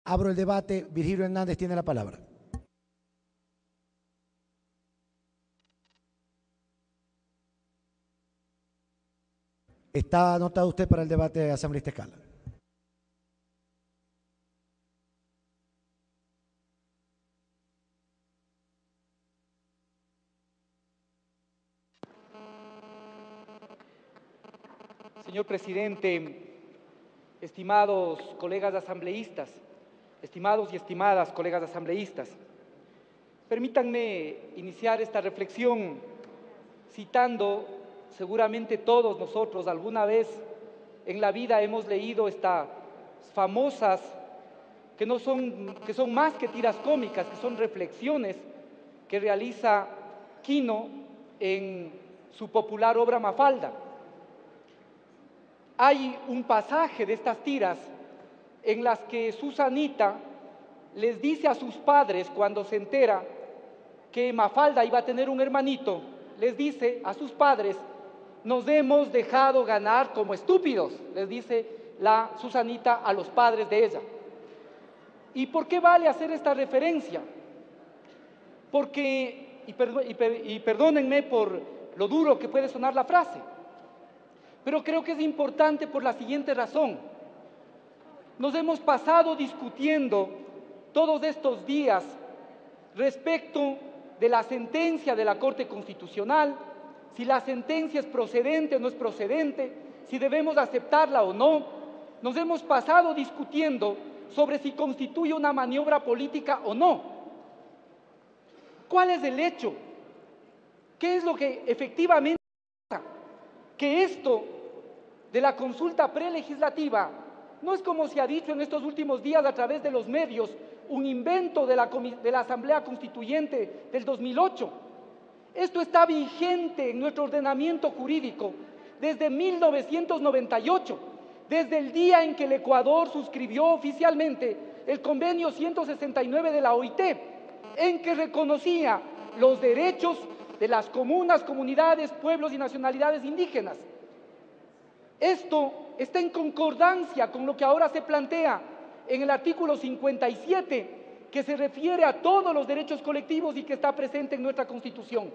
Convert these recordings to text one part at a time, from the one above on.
Abro el debate. Virgilio Hernández tiene la palabra. ¿Está anotado usted para el debate de asambleísta Escala? Señor presidente, estimados colegas asambleístas, estimados y estimadas colegas asambleístas, permítanme iniciar esta reflexión citando, seguramente todos nosotros alguna vez en la vida hemos leído estas famosas, que son más que tiras cómicas, que son reflexiones que realiza Quino en su popular obra Mafalda. Hay un pasaje de estas tiras en las que Susanita les dice a sus padres, cuando se entera que Mafalda iba a tener un hermanito, les dice a sus padres: nos hemos dejado ganar como estúpidos, les dice la Susanita a los padres de ella. ¿Y por qué vale hacer esta referencia? Porque, y perdónenme por lo duro que puede sonar la frase, pero creo que es importante por la siguiente razón. Nos hemos pasado discutiendo todos estos días respecto de la sentencia de la Corte Constitucional, si la sentencia es procedente o no es procedente, si debemos aceptarla o no. Nos hemos pasado discutiendo sobre si constituye una maniobra política o no. ¿Cuál es el hecho? ¿Qué es lo que efectivamente pasa? Que esto de la consulta prelegislativa no es, como se ha dicho en estos últimos días a través de los medios, un invento de la Asamblea Constituyente del 2008. Esto está vigente en nuestro ordenamiento jurídico desde 1998, desde el día en que el Ecuador suscribió oficialmente el convenio 169 de la OIT, en que reconocía los derechos de las comunas, comunidades, pueblos y nacionalidades indígenas. Esto está en concordancia con lo que ahora se plantea en el artículo 57, que se refiere a todos los derechos colectivos y que está presente en nuestra Constitución.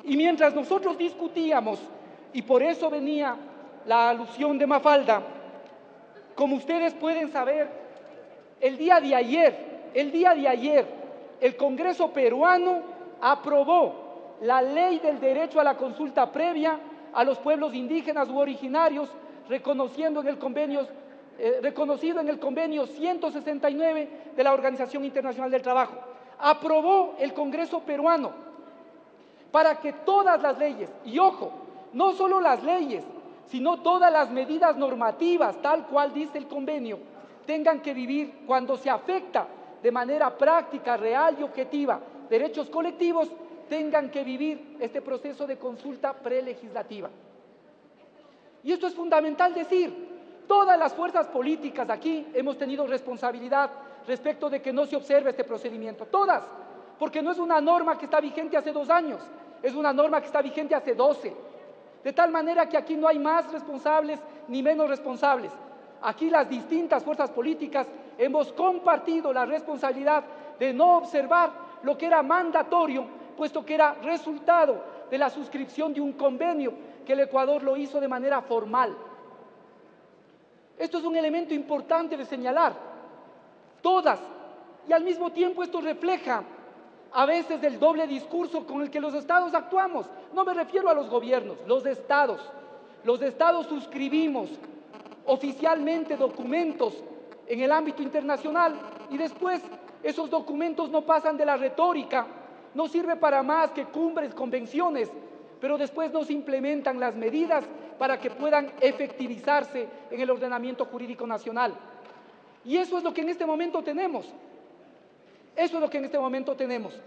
Y mientras nosotros discutíamos, y por eso venía la alusión de Mafalda, como ustedes pueden saber, el día de ayer, el Congreso peruano aprobó la ley del derecho a la consulta previa a los pueblos indígenas u originarios, reconocido en el convenio 169 de la Organización Internacional del Trabajo. Aprobó el Congreso peruano para que todas las leyes, y ojo, no solo las leyes, sino todas las medidas normativas, tal cual dice el convenio, tengan que vivir, cuando se afecta de manera práctica, real y objetiva derechos colectivos, tengan que vivir este proceso de consulta prelegislativa. Y esto es fundamental decir. Todas las fuerzas políticas aquí hemos tenido responsabilidad respecto de que no se observe este procedimiento. Todas, porque no es una norma que está vigente hace 2 años, es una norma que está vigente hace 12. De tal manera que aquí no hay más responsables ni menos responsables. Aquí las distintas fuerzas políticas hemos compartido la responsabilidad de no observar lo que era mandatorio, puesto que era resultado de la suscripción de un convenio que el Ecuador lo hizo de manera formal. Esto es un elemento importante de señalar. Todas, y al mismo tiempo esto refleja a veces el doble discurso con el que los estados actuamos. No me refiero a los gobiernos, los estados. Los estados suscribimos oficialmente documentos en el ámbito internacional y después esos documentos no pasan de la retórica, no sirve para más que cumbres, convenciones, pero después no se implementan las medidas para que puedan efectivizarse en el ordenamiento jurídico nacional. Y eso es lo que en este momento tenemos. Eso es lo que en este momento tenemos.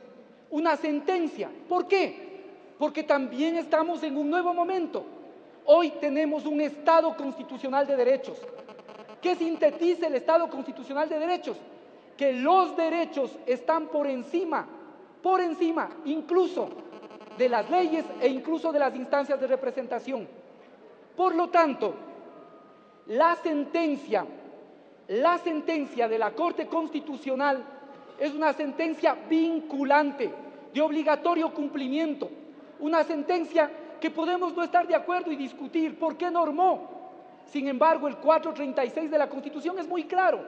Una sentencia. ¿Por qué? Porque también estamos en un nuevo momento. Hoy tenemos un Estado constitucional de derechos. ¿Qué sintetiza el Estado constitucional de derechos? Que los derechos están por encima, incluso de las leyes e incluso de las instancias de representación. Por lo tanto, la sentencia la sentencia de la Corte Constitucional es una sentencia vinculante, de obligatorio cumplimiento, una sentencia que podemos no estar de acuerdo y discutir por qué normó. Sin embargo, el 436 de la Constitución es muy claro.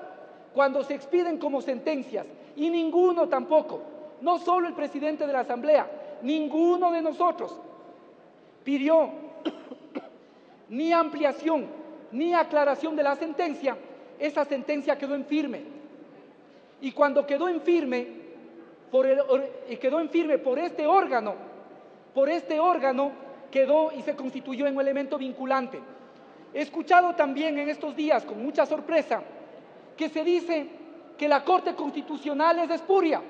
Cuando se expiden como sentencias, y ninguno tampoco, no solo el presidente de la Asamblea, ninguno de nosotros pidió ni ampliación ni aclaración de la sentencia, esa sentencia quedó en firme. Y cuando quedó en firme por este órgano, quedó y se constituyó en un elemento vinculante. He escuchado también en estos días, con mucha sorpresa, que se dice que la Corte Constitucional es espuria.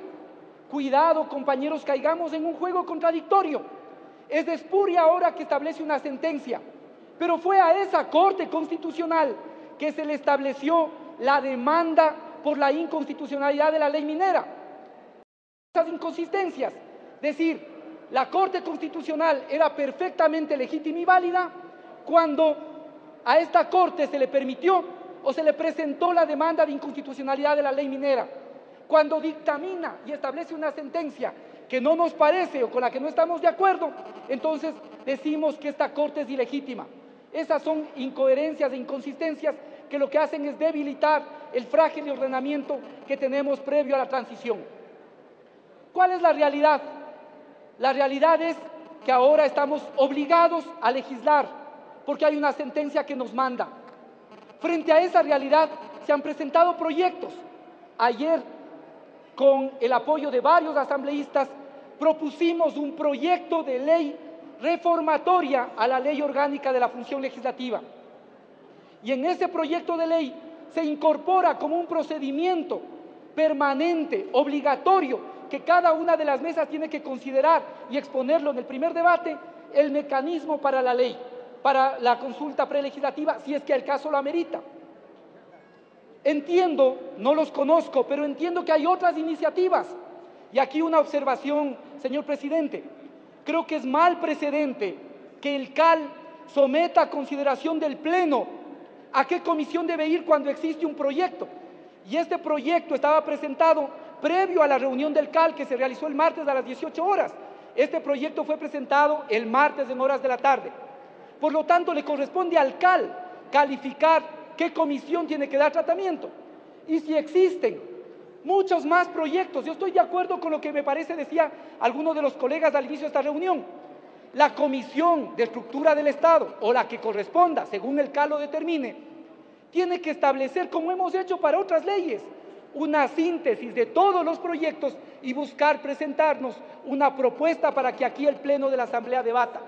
Cuidado, compañeros, caigamos en un juego contradictorio. Es espuria ahora que establece una sentencia, pero fue a esa Corte Constitucional que se le estableció la demanda por la inconstitucionalidad de la ley minera. Esas inconsistencias, decir, la Corte Constitucional era perfectamente legítima y válida cuando a esta Corte se le permitió o se le presentó la demanda de inconstitucionalidad de la ley minera. Cuando dictamina y establece una sentencia que no nos parece o con la que no estamos de acuerdo, entonces decimos que esta Corte es ilegítima. Esas son incoherencias e inconsistencias que lo que hacen es debilitar el frágil ordenamiento que tenemos previo a la transición. ¿Cuál es la realidad? La realidad es que ahora estamos obligados a legislar porque hay una sentencia que nos manda. Frente a esa realidad se han presentado proyectos. Ayer, con el apoyo de varios asambleístas, propusimos un proyecto de ley reformatoria a la Ley Orgánica de la Función Legislativa. Y en ese proyecto de ley se incorpora como un procedimiento permanente, obligatorio, que cada una de las mesas tiene que considerar y exponerlo en el primer debate, el mecanismo para la ley, para la consulta prelegislativa, si es que el caso lo amerita. Entiendo, no los conozco, pero entiendo que hay otras iniciativas. Y aquí una observación, señor presidente. Creo que es mal precedente que el CAL someta a consideración del Pleno a qué comisión debe ir cuando existe un proyecto. Y este proyecto estaba presentado previo a la reunión del CAL que se realizó el martes a las 18 horas. Este proyecto fue presentado el martes en horas de la tarde. Por lo tanto, le corresponde al CAL calificar qué comisión tiene que dar tratamiento. Y si existen muchos más proyectos, yo estoy de acuerdo con lo que me parece decía alguno de los colegas al inicio de esta reunión. La Comisión de Estructura del Estado, o la que corresponda, según el CAL lo determine, tiene que establecer, como hemos hecho para otras leyes, una síntesis de todos los proyectos y buscar presentarnos una propuesta para que aquí el Pleno de la Asamblea debata.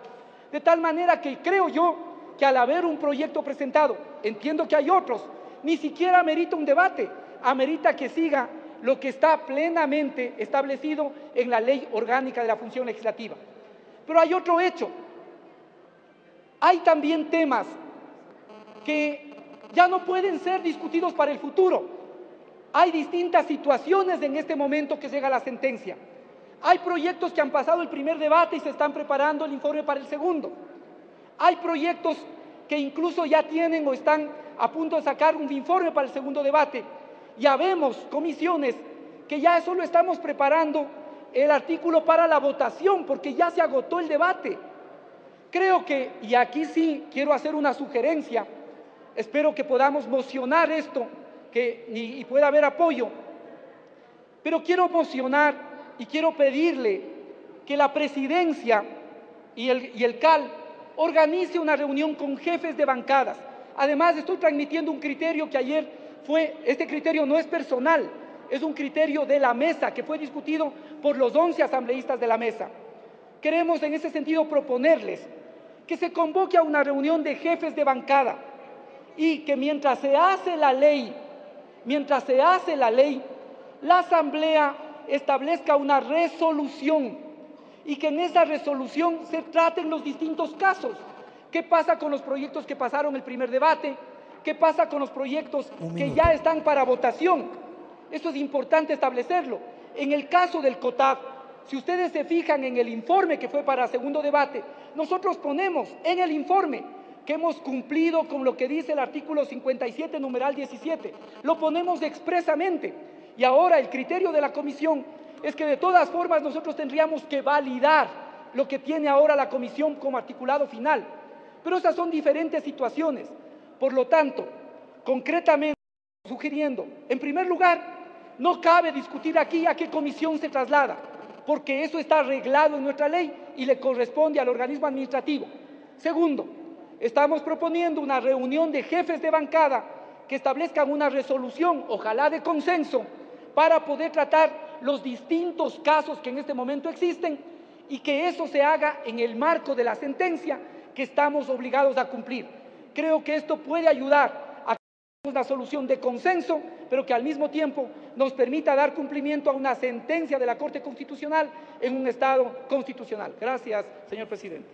De tal manera que creo yo que al haber un proyecto presentado, entiendo que hay otros, ni siquiera amerita un debate, amerita que siga lo que está plenamente establecido en la Ley Orgánica de la Función Legislativa. Pero hay otro hecho. Hay también temas que ya no pueden ser discutidos para el futuro. Hay distintas situaciones en este momento que llega la sentencia. Hay proyectos que han pasado el primer debate y se están preparando el informe para el segundo. Hay proyectos que incluso ya tienen o están a punto de sacar un informe para el segundo debate. Ya vemos comisiones que ya solo estamos preparando el artículo para la votación porque ya se agotó el debate. Creo que, y aquí sí quiero hacer una sugerencia, espero que podamos mocionar esto y pueda haber apoyo, pero quiero mocionar y quiero pedirle que la presidencia y el CAL organice una reunión con jefes de bancadas. Además, estoy transmitiendo un criterio que ayer este criterio no es personal, es un criterio de la mesa que fue discutido por los 11 asambleístas de la mesa. Queremos en ese sentido proponerles que se convoque a una reunión de jefes de bancada y que mientras se hace la ley, la Asamblea establezca una resolución y que en esa resolución se traten los distintos casos. ¿Qué pasa con los proyectos que pasaron el primer debate? ¿Qué pasa con los proyectos que ya están para votación? Esto es importante establecerlo. En el caso del COTAD, si ustedes se fijan en el informe que fue para segundo debate, nosotros ponemos en el informe que hemos cumplido con lo que dice el artículo 57, numeral 17. Lo ponemos expresamente. Y ahora el criterio de la comisión es que de todas formas nosotros tendríamos que validar lo que tiene ahora la comisión como articulado final. Pero esas son diferentes situaciones. Por lo tanto, concretamente, sugiriendo, en primer lugar, no cabe discutir aquí a qué comisión se traslada, porque eso está arreglado en nuestra ley y le corresponde al organismo administrativo. Segundo, estamos proponiendo una reunión de jefes de bancada que establezcan una resolución, ojalá de consenso, para poder tratar los distintos casos que en este momento existen y que eso se haga en el marco de la sentencia que estamos obligados a cumplir. Creo que esto puede ayudar a una solución de consenso, pero que al mismo tiempo nos permita dar cumplimiento a una sentencia de la Corte Constitucional en un Estado constitucional. Gracias, señor presidente.